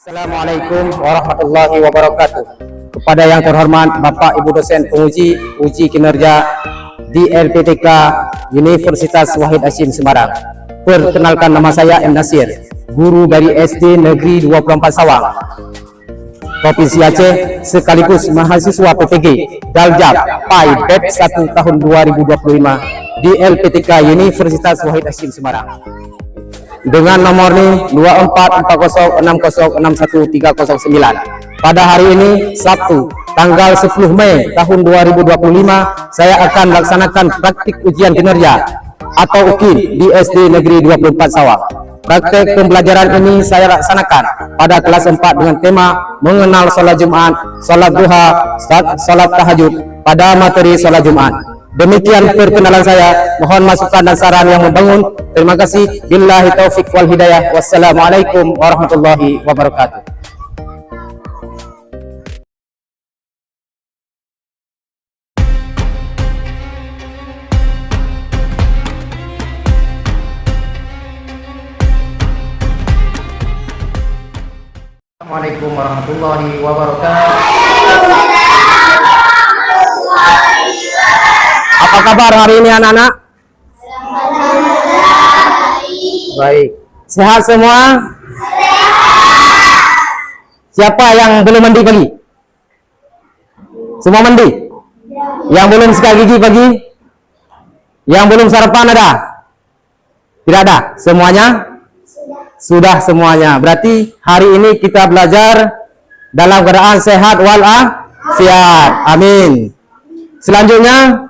Assalamualaikum warahmatullahi wabarakatuh. Kepada yang terhormat Bapak Ibu dosen penguji uji kinerja di LPTK Universitas Wahid Hasyim Semarang. Perkenalkan, nama saya M. Nasir, guru dari SD Negeri 24 Sawang, Provinsi Aceh, sekaligus mahasiswa PPG Daljab PAI BEP 1 tahun 2025 di LPTK Universitas Wahid Hasyim Semarang. Dengan nomor nih 2440606139. Pada hari ini Sabtu tanggal 10 Mei tahun 2025 saya akan melaksanakan praktik ujian kinerja atau UKIN di SD Negeri 24 Sawang. Praktek pembelajaran ini saya laksanakan pada kelas 4 dengan tema mengenal sholat Jumat, sholat duha, sholat tahajud pada materi sholat Jumat. Demikian perkenalan saya, mohon masukan dan saran yang membangun. Terima kasih. Billahi taufik wal hidayah. Wassalamualaikum warahmatullahi wabarakatuh. Assalamualaikum warahmatullahi wabarakatuh. Apa kabar hari ini anak-anak? Baik. Sehat semua? Siapa yang belum mandi pagi? Semua mandi? Yang belum sikat gigi pagi? Yang belum sarapan ada? Tidak ada? Semuanya? Sudah semuanya. Berarti hari ini kita belajar dalam keadaan sehat walafiat. Amin. Selanjutnya,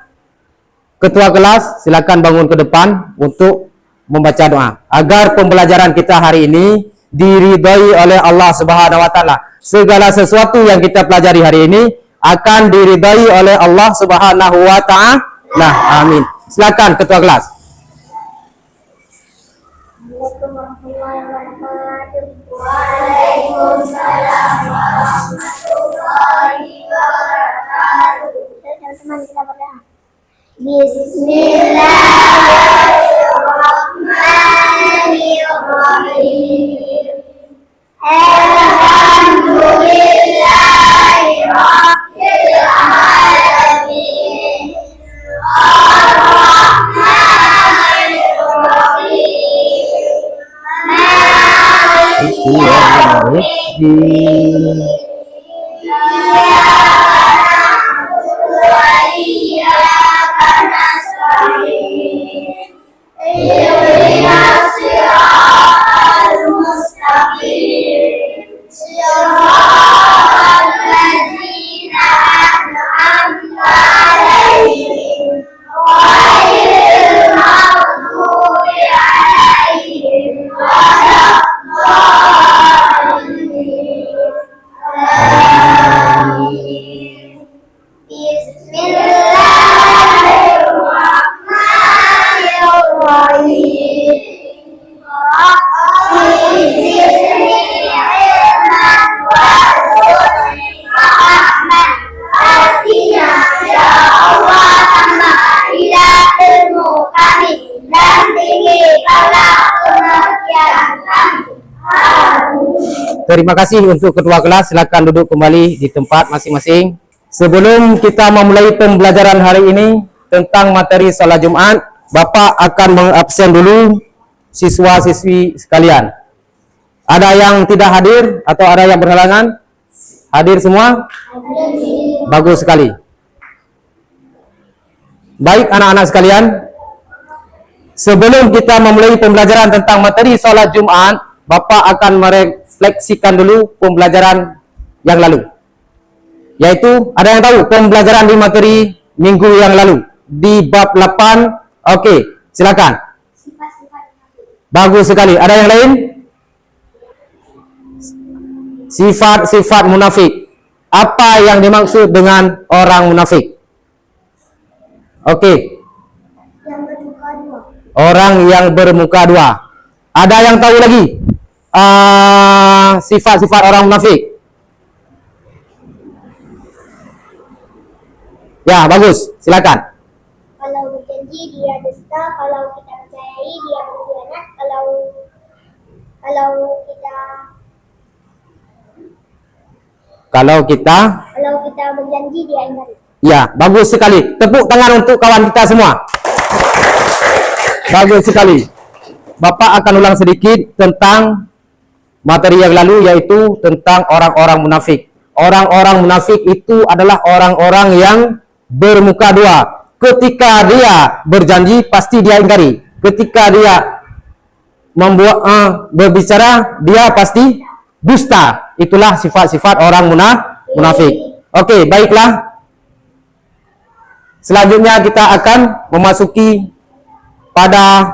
Ketua kelas silakan bangun ke depan untuk membaca doa agar pembelajaran kita hari ini diridhai oleh Allah Subhanahu wa taala. Segala sesuatu yang kita pelajari hari ini akan diridhai oleh Allah Subhanahu wa taala. Amin. Silakan Ketua kelas. Waalaikumsalam warahmatullahi wabarakatuh. Teman-teman kita berdoa. Bismillahirrahmanirrahim. Alhamdulillahirabbil alamin. Arrahmanirrahim. Maliki yaumiddin. Terima kasih untuk ketua kelas. Silakan duduk kembali di tempat masing-masing. Sebelum kita memulai pembelajaran hari ini tentang materi sholat Jumat, Bapak akan mengabsen dulu siswa-siswi sekalian. Ada yang tidak hadir atau ada yang berhalangan? Hadir semua? Bagus sekali. Baik anak-anak sekalian, sebelum kita memulai pembelajaran tentang materi sholat Jumat, Bapak akan merefleksikan dulu pembelajaran yang lalu. Yaitu, ada yang tahu pembelajaran di materi minggu yang lalu di bab 8. Oke, silakan. Bagus sekali. Ada yang lain? Sifat-sifat munafik. Apa yang dimaksud dengan orang munafik? Oke. Orang yang bermuka dua. Ada yang tahu lagi sifat-sifat orang munafik? Ya, bagus. Silakan. Kalau berjanji dia dusta, kalau kita percayai dia berkhianat, kalau kita Kalau kita berjanji dia ingkari. Ya, bagus sekali. Tepuk tangan untuk kawan kita semua. Bagus sekali. Bapak akan ulang sedikit tentang materi yang lalu, yaitu tentang orang-orang munafik. Orang-orang munafik itu adalah orang-orang yang bermuka dua. Ketika dia berjanji, pasti dia ingkari. Ketika dia berbicara, dia pasti dusta. Itulah sifat-sifat orang munafik. Oke, baiklah. Selanjutnya kita akan memasuki pada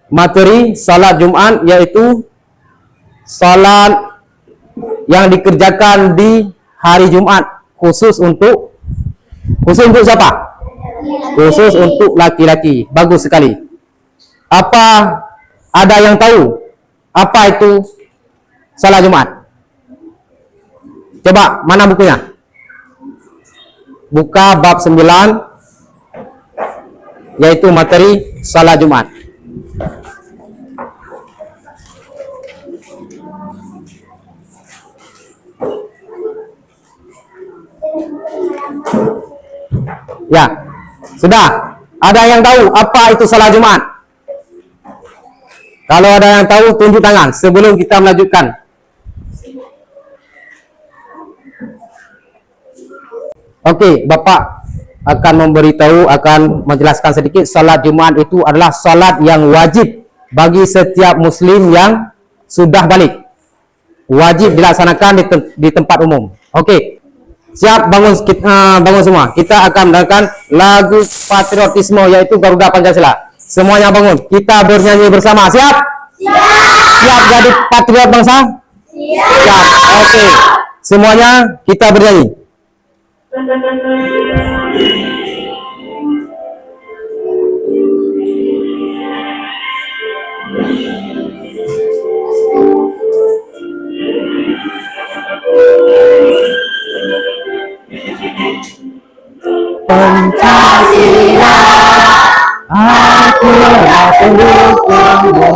materi salat Jumat, yaitu salat yang dikerjakan di hari Jumat khusus untuk siapa? Khusus untuk laki-laki. Bagus sekali. Ada yang tahu apa itu salat Jumat? Coba, mana bukunya? Buka bab 9, yaitu materi salat Jumat. Ya, sudah. Ada yang tahu apa itu salat Jumat? Kalau ada yang tahu, tunjuk tangan sebelum kita melanjutkan. Oke, Bapak akan menjelaskan sedikit. Salat Jumat itu adalah salat yang wajib bagi setiap muslim yang sudah balik. Wajib dilaksanakan di tempat umum. Oke. Siap, bangun semua. Kita akan mendengarkan lagu patriotisme, yaitu Garuda Pancasila. Semuanya bangun. Kita bernyanyi bersama. Siap? Siap. Siap jadi patriot bangsa? Siap. Siap. Oke. Semuanya kita bernyanyi. Pancasila, akulah pendukungmu.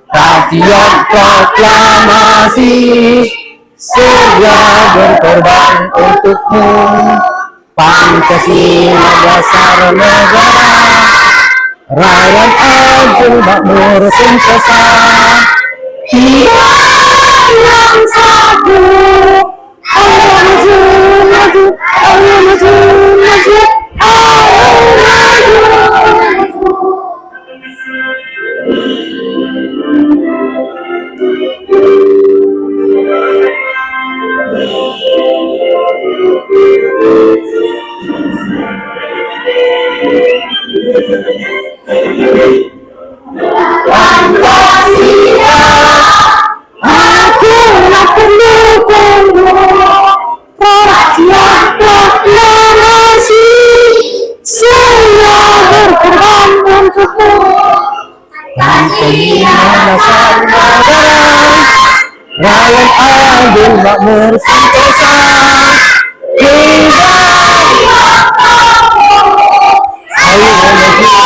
Patriot proklamasi, sedia berkorban untukmu. Pancasila dasar negara, rakyat adil makmur sentosa. Kita yang satu, ayo maju, maju, ayo maju, maju, ayo maju, maju. Pancasila, akulah pendukungmu. Rakyat proklamasi, sedia berkorban untukmu. Pancasila dasar negara, rakyat adil makmur sentosa. Kita ayo maju,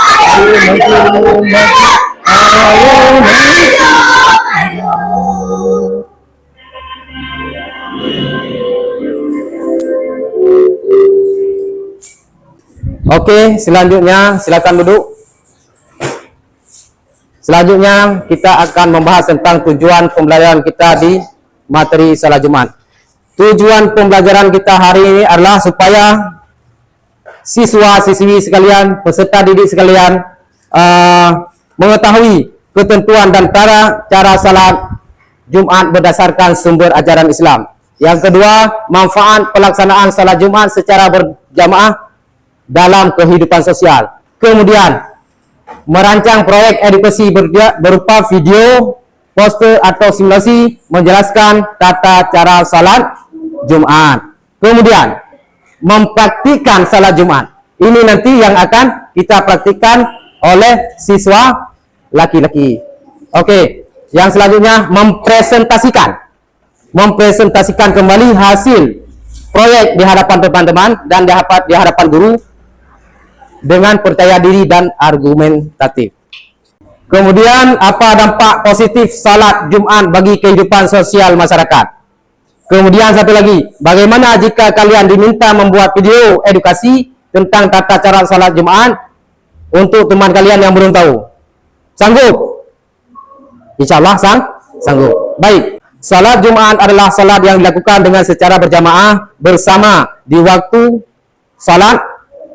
ayo maju, ayo maju. Oke, selanjutnya silakan duduk. Selanjutnya kita akan membahas tentang tujuan pembelajaran kita di materi salat Jumat. Tujuan pembelajaran kita hari ini adalah supaya siswa-siswi sekalian, peserta didik sekalian mengetahui ketentuan dan cara salat Jumat berdasarkan sumber ajaran Islam. Yang kedua, manfaat pelaksanaan salat Jumat secara berjamaah dalam kehidupan sosial. Kemudian, merancang proyek edukasi berupa video, poster atau simulasi menjelaskan tata cara salat Jumat. Kemudian, mempraktikkan salat Jumat. Ini nanti yang akan kita praktikkan oleh siswa laki-laki. Oke, yang selanjutnya mempresentasikan kembali hasil proyek di hadapan teman-teman dan di hadapan guru dengan percaya diri dan argumentatif. Kemudian apa dampak positif salat Jumat bagi kehidupan sosial masyarakat? Kemudian satu lagi, bagaimana jika kalian diminta membuat video edukasi tentang tata cara salat Jumat untuk teman kalian yang belum tahu? Sanggup? Insyaallah sanggup. Baik. Salat Jumat adalah salat yang dilakukan dengan secara berjamaah bersama di waktu salat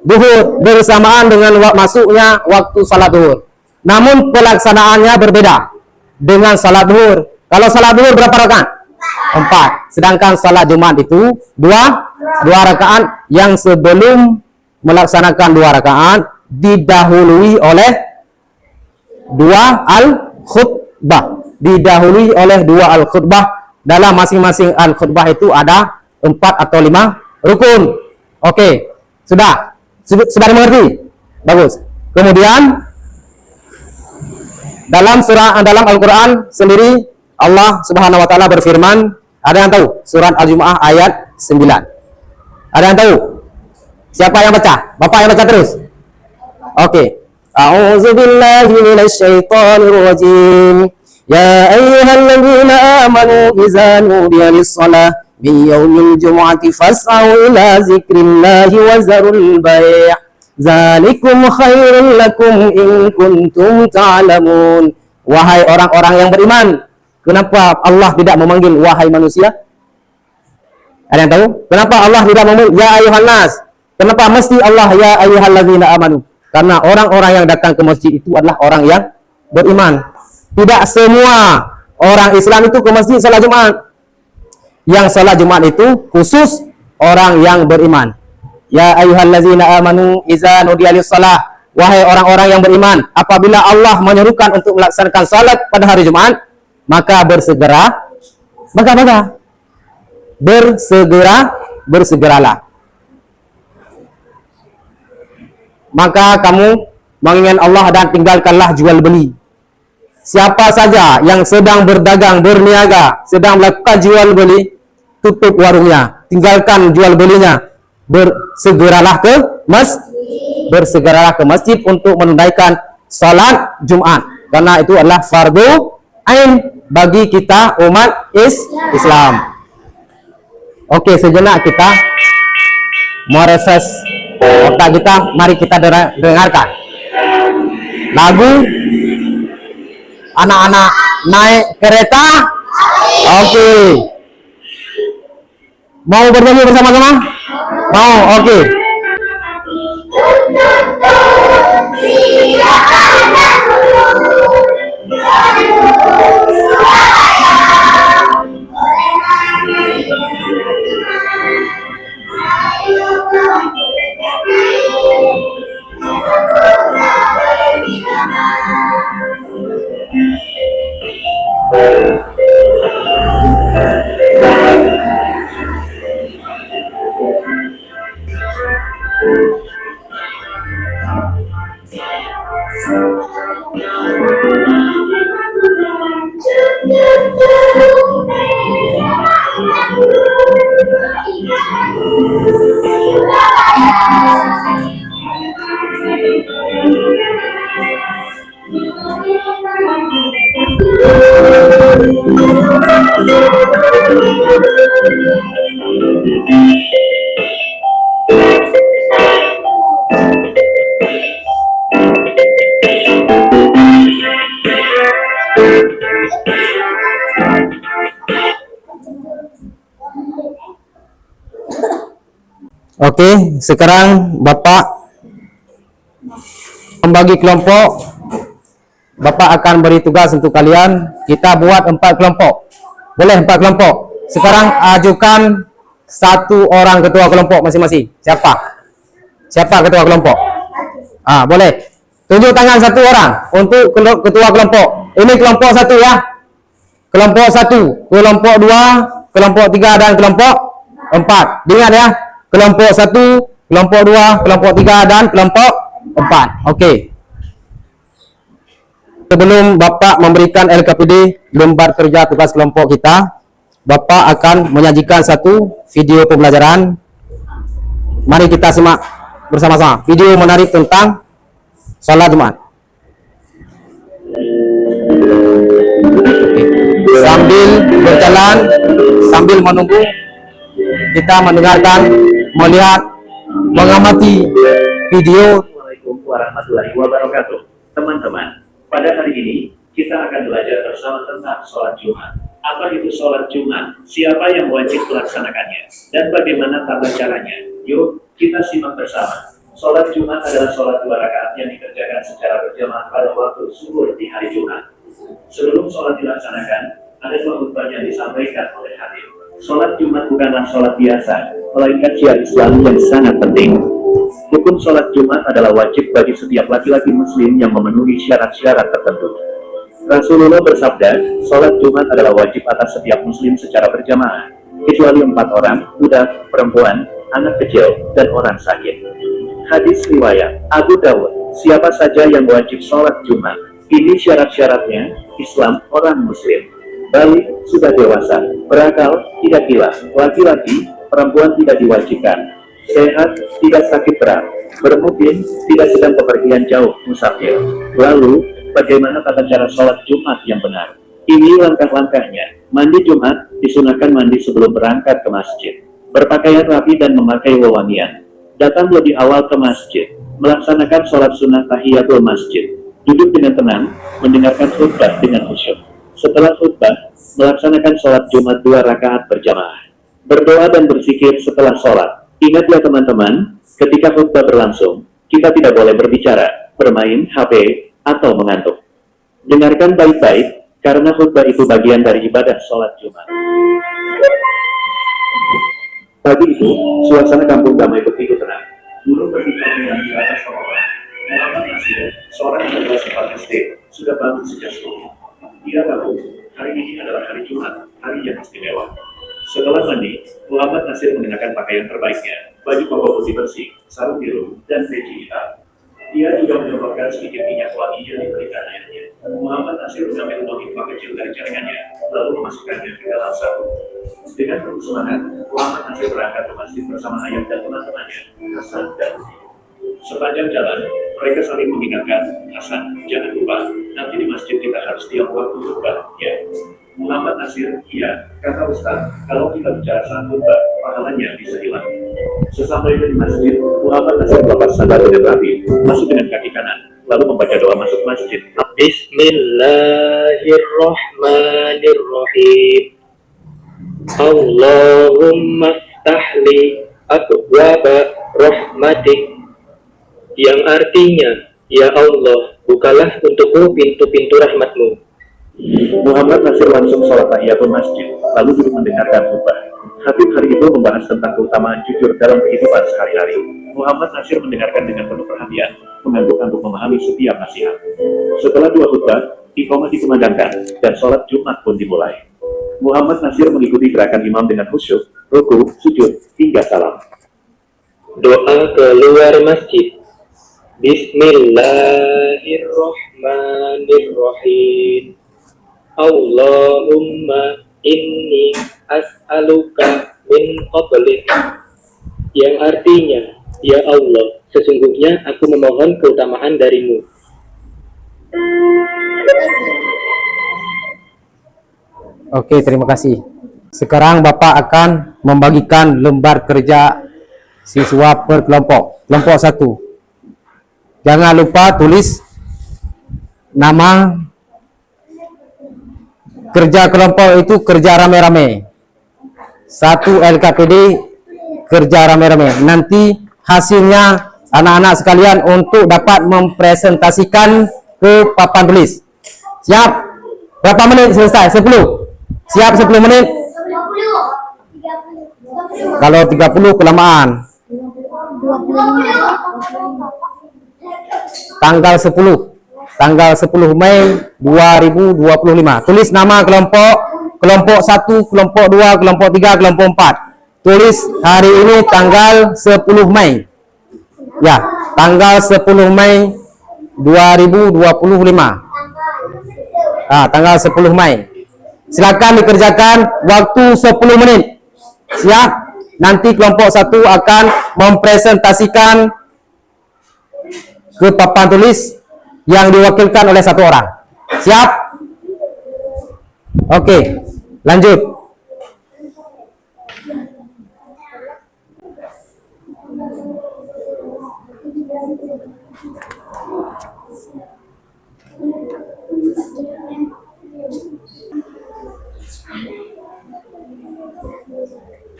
duhur bersamaan dengan masuknya waktu salat duhur. Namun pelaksanaannya berbeda dengan salat duhur. Kalau salat duhur berapa rakaat? 4. Sedangkan salat Jumat itu 2 rakaat, yang sebelum melaksanakan 2 rakaat didahului oleh 2 al-khutbah. Didahului oleh 2 al-khutbah. Dalam masing-masing al-khutbah itu ada 4 atau 5 rukun. Oke, sudah dimengerti? Bagus. Kemudian dalam Al-Quran sendiri Allah Subhanahu wa taala berfirman, ada yang tahu? Surat Al-Jumu'ah ayat 9. Ada yang tahu? Siapa yang baca? Bapak yang baca terus. Oke. A'udzu billahi minasy syaithanir rajim. Ya ayyuhalladzina amanu idza nudiya lis-shalah min yaumil jumu'ati fas'au ila dzikrillahi wa zarul bai'. Zalikum khairul lakum in kuntum ta'lamun. Wahai orang-orang yang beriman, kenapa Allah tidak memanggil wahai manusia? Ada yang tahu? Kenapa Allah tidak memanggil ya ayyuhan nas? Kenapa mesti Allah ya ayyuhalladzina amanu? Karena orang-orang yang datang ke masjid itu adalah orang yang beriman. Tidak semua orang Islam itu ke masjid salat Jumat. Yang salat Jumat itu khusus orang yang beriman. Ya ayyuhallazina amanu idza nudiya lis-shalah. Wahai orang-orang yang beriman, apabila Allah menyerukan untuk melaksanakan salat pada hari Jumat, maka bersegeralah. Maka kamu mengingat Allah dan tinggalkanlah jual beli. Siapa saja yang sedang berdagang, berniaga, sedang melakukan jual beli, tutup warungnya, tinggalkan jual belinya. Bersegeralah ke masjid untuk menunaikan salat Jumat, karena itu adalah fardu ain bagi kita umat Islam. Oke, sejenak kita mereses otak kita. Mari kita dengarkan lagu anak-anak naik kereta. Oke, mau bernyanyi bersama-sama? Mau? Oke. Oke, sekarang Bapak membagi kelompok. Bapak akan beri tugas untuk kalian. Kita buat 4 kelompok. Boleh 4 kelompok. Sekarang ajukan 1 orang ketua kelompok masing-masing. Siapa ketua kelompok? Boleh. Tunjuk tangan 1 orang untuk ketua kelompok. Ini kelompok 1 ya. Kelompok 1, kelompok 2, kelompok 3 dan kelompok 4. Diingat ya. Kelompok 1, kelompok 2, kelompok 3 dan kelompok 4. Oke. Sebelum Bapak memberikan LKPD lembar kerja tugas kelompok kita, Bapak akan menyajikan 1 video pembelajaran. Mari kita simak bersama-sama video menarik tentang salat Jumat. sambil berjalan, sambil menunggu, kita mendengarkan, melihat, mengamati video. Assalamualaikum warahmatullahi wabarakatuh. Teman-teman, pada hari ini kita akan belajar bersama tentang sholat Jumat. Apa itu sholat Jumat? Siapa yang wajib melaksanakannya? Dan bagaimana tata caranya? Yuk, kita simak bersama. Sholat Jumat adalah sholat 2 rakaat yang dikerjakan secara berjamaah pada waktu zuhur di hari Jumat. Sebelum sholat dilaksanakan, ada 2 khutbah yang disampaikan oleh hadir. Sholat Jumat bukanlah sholat biasa, melainkan syiar Islam yang sangat penting. Hukum sholat Jumat adalah wajib bagi setiap laki-laki muslim yang memenuhi syarat-syarat tertentu. Rasulullah bersabda, sholat Jumat adalah wajib atas setiap muslim secara berjamaah, kecuali 4 orang, budak, perempuan, anak kecil, dan orang sakit. Hadis riwayat Abu Dawud, siapa saja yang wajib sholat Jumat, ini syarat-syaratnya, Islam orang muslim. Balik, sudah dewasa, berakal, tidak gila, laki-laki, perempuan tidak diwajibkan, sehat, tidak sakit berat, bermukim, tidak sedang bepergian jauh, musafir. Lalu, bagaimana tata cara sholat Jumat yang benar? Ini langkah-langkahnya. Mandi Jumat, disunahkan mandi sebelum berangkat ke masjid. Berpakaian rapi dan memakai wewangian. Datang lebih awal ke masjid. Melaksanakan sholat sunnah tahiyatul masjid. Duduk dengan tenang, mendengarkan khutbah dengan khusyuk. Setelah khutbah, melaksanakan sholat Jumat 2 rakaat berjamaah. Berdoa dan berzikir setelah sholat. Ingat ya teman-teman, ketika khutbah berlangsung, kita tidak boleh berbicara, bermain HP, atau mengantuk. Dengarkan baik-baik, karena khutbah itu bagian dari ibadah sholat Jumat. Pagi itu, suasana kampung damai begitu tenang. Burung berbicara di atas pohon. Muhammad Nasir, seorang yang kelas 4 SD, sudah bangun sejak subuh. Dia tahu, hari ini adalah hari Jumat, hari yang istimewa. Setelah mandi, Muhammad Nasir mengenakan pakaian terbaiknya, baju koko putih bersih, sarung biru, dan peci hitam. Dia juga menyemprotkan sedikit minyak wangi yang diberikan ayahnya. Muhammad Nasir mengambil buah hikmah kecil dari jaringannya, lalu memasukkannya ke dalam sabun. Dengan penuh semangat, Muhammad Nasir berangkat ke masjid bersama ayah dan teman-temannya, Hasan dan Hussein. Sepanjang jalan, mereka saling mengingatkan, Hasan, jangan lupa, nanti di masjid kita harus tiap waktu khutbah, ya. Muhammad Nasir, iya, kata Ustaz, kalau kita bicara saat khutbah, pahalanya bisa hilang. Sesampainya di masjid, Muhammad Nasir melepas sandal dengan rapi, masuk dengan kaki kanan, lalu membaca doa masuk masjid. Bismillahirrahmanirrahim. Allahumma ftahli abwaba rahmatik. Yang artinya, ya Allah, bukalah untukku pintu-pintu rahmatmu. Muhammad Nasir langsung sholat tahiyatul masjid, lalu duduk mendengarkan khutbah. Khatib hari itu membahas tentang keutamaan jujur dalam kehidupan sehari-hari. Muhammad Nasir mendengarkan dengan penuh perhatian, mengantuk-antuk memahami setiap nasihat. Setelah 2 khutbah, iqamah dikumandangkan, dan sholat Jumat pun dimulai. Muhammad Nasir mengikuti gerakan imam dengan khusyuk, ruku, sujud, hingga salam. Doa keluar masjid. Bismillahirrahmanirrahim. Allahumma inni as'aluka min qablik. Yang artinya, ya Allah, sesungguhnya aku memohon keutamaan darimu. Oke, terima kasih. Sekarang Bapak akan membagikan lembar kerja siswa per kelompok. Kelompok 1. Jangan lupa tulis nama. Kerja kelompok itu kerja rame-rame. 1 LKPD kerja rame-rame. Nanti hasilnya anak-anak sekalian untuk dapat mempresentasikan ke papan tulis. Siap? Berapa menit selesai? 10. Siap 10 menit? 30. Kalau 30 kelamaan. 25. Tanggal 10 Mei 2025. Tulis nama kelompok, kelompok 1, kelompok 2, kelompok 3, kelompok 4. Tulis hari ini tanggal 10 Mei. Ya, tanggal 10 Mei 2025. Tanggal 10 Mei. Silakan dikerjakan waktu 10 menit. Siap? Nanti kelompok 1 akan mempresentasikan ke papan tulis yang diwakilkan oleh 1 orang. Siap? Oke, lanjut.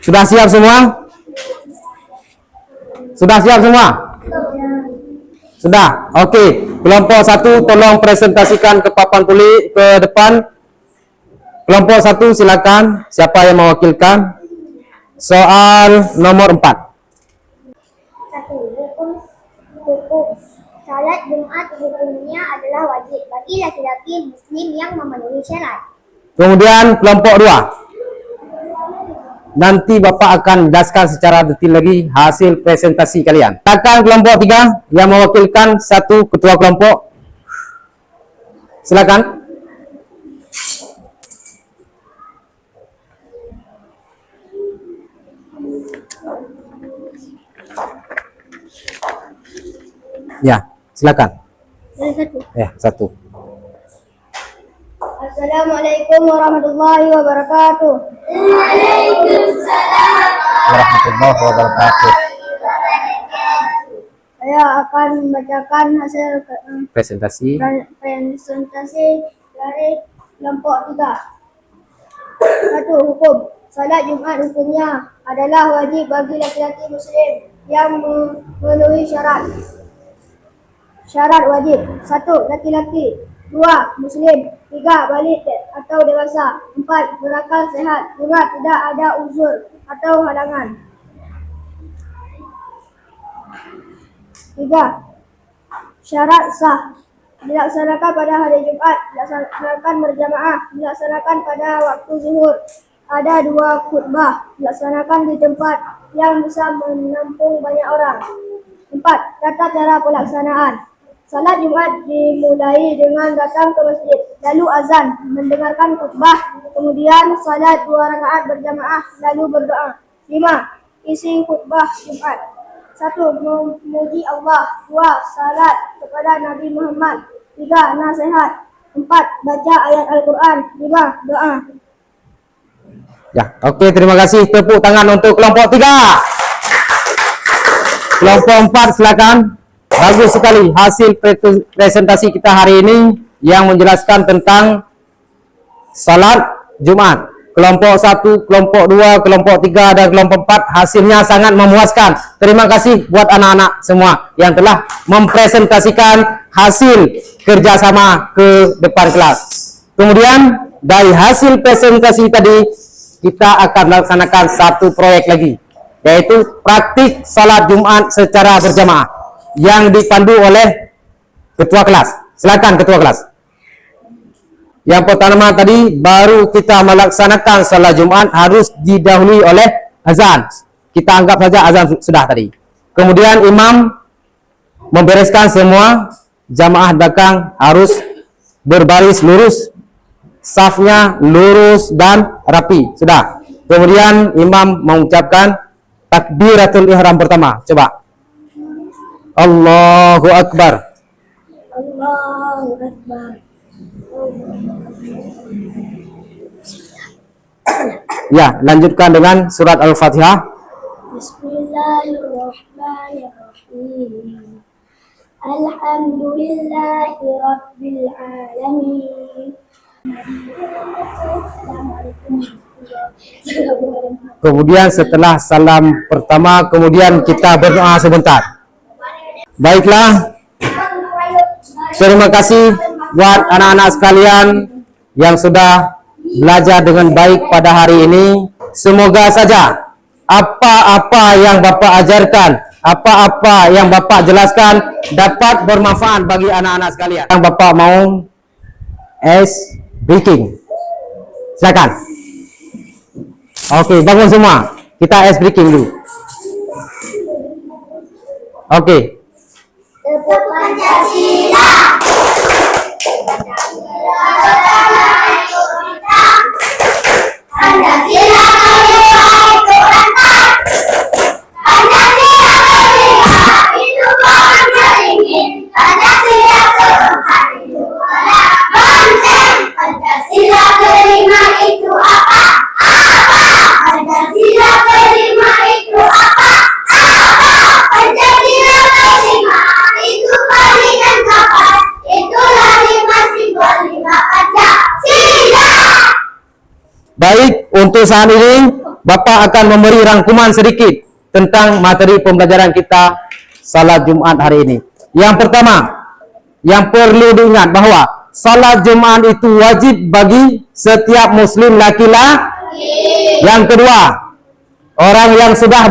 Sudah siap semua? Sudah siap semua? Sudah. Oke. Kelompok 1 tolong presentasikan ke papan tulis ke depan. Kelompok 1 silakan. Siapa yang mewakilkan? Soal nomor 4. 1. Hukum. Salat Jumat hukumnya adalah wajib bagi laki-laki muslim yang memenuhi syarat. Kemudian kelompok 2. Nanti Bapak akan jelaskan secara detail lagi hasil presentasi kalian. Silakan kelompok 3 yang mewakilkan satu ketua kelompok. Silakan. Ya, silakan. Ya, satu. Assalamualaikum warahmatullahi wabarakatuh. Warahmatullahi wabarakatuh. Saya akan membacakan hasil Presentasi. presentasi dari kelompok 3. 1. Hukum. Salat Jumat hukumnya adalah wajib bagi laki-laki muslim yang memenuhi syarat. Syarat wajib. 1. Laki-laki. 2. Muslim. 3. Balik atau dewasa. 4. Berakal sehat. 5. Tidak ada uzur atau halangan. 3. Syarat sah. Dilaksanakan pada hari Jumat, dilaksanakan berjamaah, dilaksanakan pada waktu zuhur. Ada 2 khutbah, dilaksanakan di tempat yang bisa menampung banyak orang. 4. Tata cara pelaksanaan. Salat Jumat dimulai dengan datang ke masjid, lalu azan, mendengarkan khutbah, kemudian salat 2 rakaat berjamaah, lalu berdoa. 5. Isi khutbah Jumat. 1. Memuji Allah. 2. Salat kepada Nabi Muhammad. 3. Nasihat. 4. Baca ayat Al-Quran. 5. Doa. Ya, oke, terima kasih. Tepuk tangan untuk kelompok 3. Kelompok 4 silakan. Bagus sekali hasil presentasi kita hari ini yang menjelaskan tentang salat Jumat. Kelompok 1, kelompok 2, kelompok 3, dan kelompok 4 hasilnya sangat memuaskan. Terima kasih buat anak-anak semua yang telah mempresentasikan hasil kerjasama ke depan kelas. Kemudian dari hasil presentasi tadi kita akan melaksanakan satu proyek lagi, yaitu praktik salat Jumat secara berjamaah yang dipandu oleh ketua kelas. Silakan ketua kelas. Yang pertama tadi, baru kita melaksanakan salat Jumat harus didahului oleh azan. Kita anggap saja azan sudah tadi. Kemudian imam membereskan semua, jamaah belakang harus berbaris lurus, safnya lurus dan rapi. Sudah. Kemudian imam mengucapkan takbiratul ihram pertama. Coba. Allahu Akbar. Allahu Akbar. Ya, lanjutkan dengan surat Al-Fatihah. Bismillahirrahmanirrahim. Alhamdulillahi Rabbil Alamin. Kemudian setelah salam pertama, kemudian kita berdoa sebentar. Baiklah, terima kasih buat anak-anak sekalian yang sudah belajar dengan baik pada hari ini. Semoga saja apa-apa yang Bapak ajarkan, apa-apa yang Bapak jelaskan dapat bermanfaat bagi anak-anak sekalian. Yang Bapak mau ice breaking, silakan. Oke, bangun semua. Kita ice breaking dulu. Oke. Tetap Pancasila. Pancasila Pancasila Baik, untuk saat ini Bapak akan memberi rangkuman sedikit tentang materi pembelajaran kita salat Jumat hari ini. Yang pertama, yang perlu diingat bahwa salat Jumat itu wajib bagi setiap muslim laki-laki. Yang kedua, orang yang sudah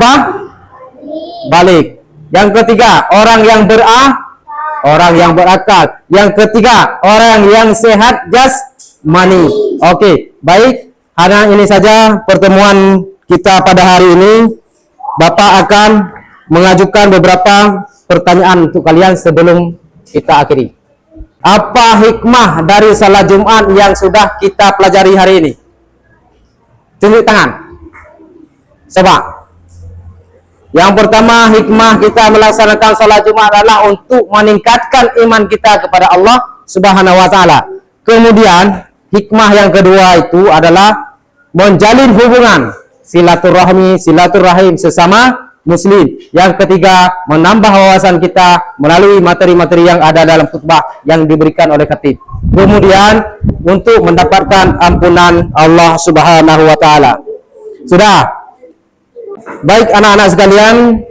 balik. Yang ketiga, orang yang berakal. Yang ketiga, orang yang sehat jasmani. Oke, baik. Hanya ini saja pertemuan kita pada hari ini. Bapak akan mengajukan beberapa pertanyaan untuk kalian sebelum kita akhiri. Apa hikmah dari salat Jumat yang sudah kita pelajari hari ini? Tunjuk tangan. Coba. Yang pertama, hikmah kita melaksanakan salat Jumat adalah untuk meningkatkan iman kita kepada Allah Subhanahu wa taala. Kemudian, hikmah yang kedua itu adalah menjalin hubungan silaturahim sesama muslim. Yang ketiga, menambah wawasan kita melalui materi-materi yang ada dalam khutbah yang diberikan oleh khatib. Kemudian untuk mendapatkan ampunan Allah Subhanahu wa taala. Sudah. Baik anak-anak sekalian,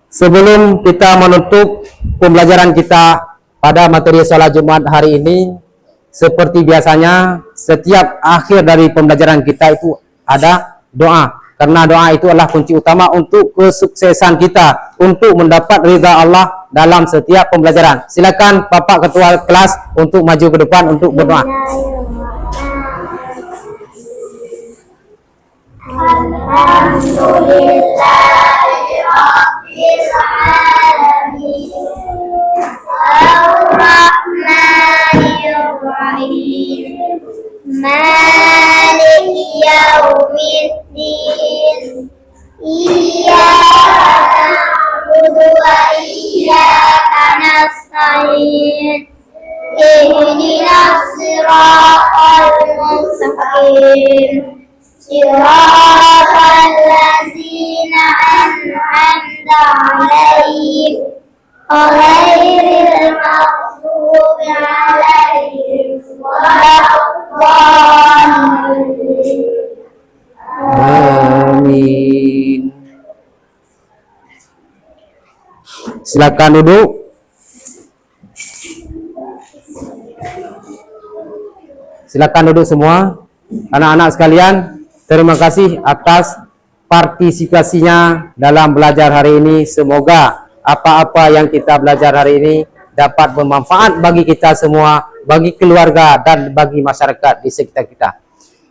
sebelum kita menutup pembelajaran kita pada materi salat Jumat hari ini, seperti biasanya, setiap akhir dari pembelajaran kita itu ada doa. Karena doa itu adalah kunci utama untuk kesuksesan kita, untuk mendapat ridha Allah dalam setiap pembelajaran. Silakan Bapak Ketua kelas untuk maju ke depan untuk berdoa. Ar-Rahmanir-Rahim Maliki Yaumiddin Iyyaka na'budu wa iyyaka nasta'in Ihdinas siratal mustaqim Siratal ladzina an'amta 'alaihim ghairil maghdubi 'alaihim waladdallin. Amin. Silakan duduk. Silakan duduk semua. Anak-anak sekalian, terima kasih atas partisipasinya dalam belajar hari ini. Semoga apa-apa yang kita belajar hari ini dapat bermanfaat bagi kita semua, bagi keluarga dan bagi masyarakat di sekitar kita.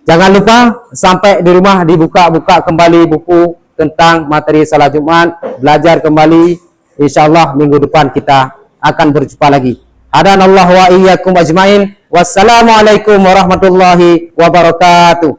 Jangan lupa sampai di rumah dibuka-buka kembali buku tentang materi salat Jumat, belajar kembali. Insyaallah minggu depan kita akan berjumpa lagi. Hadanallahu wa iyyakum ajmain. Wassalamualaikum warahmatullahi wabarakatuh.